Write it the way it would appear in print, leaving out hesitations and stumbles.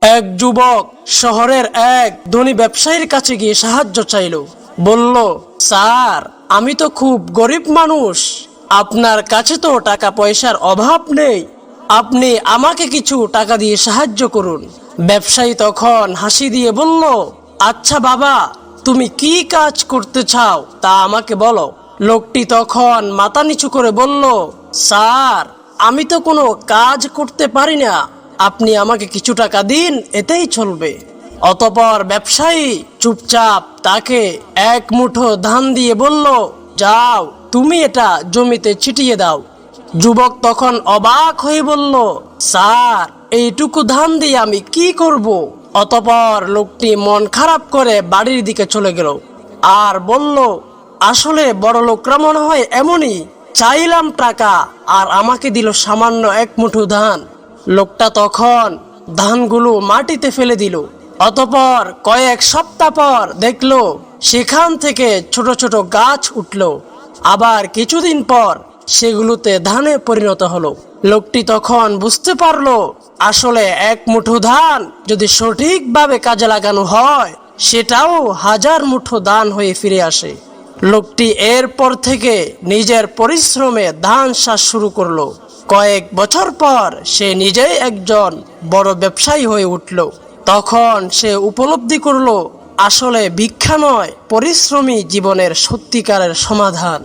এক যুবক শহরের এক ধনী ব্যবসায়ীর কাছে গিয়ে সাহায্য চাইল। বলল, স্যার, আমি তো খুব গরিব মানুষ, আপনার কাছে তো টাকা পয়সার অভাব নেই, আপনি আমাকে কিছু টাকা দিয়ে সাহায্য করুন। ব্যবসায়ী তখন হাসি দিয়ে বলল, আচ্ছা বাবা, তুমি কি কাজ করতে চাও তা আমাকে বলো। লোকটি তখন মাথা নিচু করে বলল, স্যার, আমি তো কোনো কাজ করতে পারি না, আপনি আমাকে কিছু টাকা দিন, এতেই চলবে। অতঃপর ব্যবসায়ী চুপচাপ তাকে এক মুঠো ধান দিয়ে বলল, যাও, তুমি এটা জমিতে ছিটিয়ে দাও। যুবক তখন অবাক হয়ে বলল, স্যার, এইটুকু ধান দিয়ে আমি কি করব? অতঃপর লোকটি মন খারাপ করে বাড়ির দিকে চলে গেল আর বলল, আসলে বড় লোকরা মনে হয় এমনই, চাইলাম টাকা আর আমাকে দিল সামান্য এক মুঠো ধান। লোকটা তখন ধানগুলো মাটিতে ফেলে দিল। অতঃপর কয়েক সপ্তাহ পর দেখলো সেখান থেকে ছোট ছোট গাছ উঠল। আবার কিছুদিন পর সেগুলোতে ধানে পরিণত হলো। লোকটি তখন বুঝতে পারলো, আসলে এক মুঠো ধান যদি সঠিকভাবে কাজে লাগানো হয় সেটাও হাজার মুঠো ধান হয়ে ফিরে আসে। লোকটি এরপর থেকে নিজের পরিশ্রমে ধান চাষ শুরু করলো। কয়েক বছর পর সে নিজেই একজন বড় ব্যবসায়ী হয়ে উঠল। তখন সে উপলব্ধি করলো, আসলে ভিক্ষা নয়, পরিশ্রমী জীবনের সত্যিকারের সমাধান।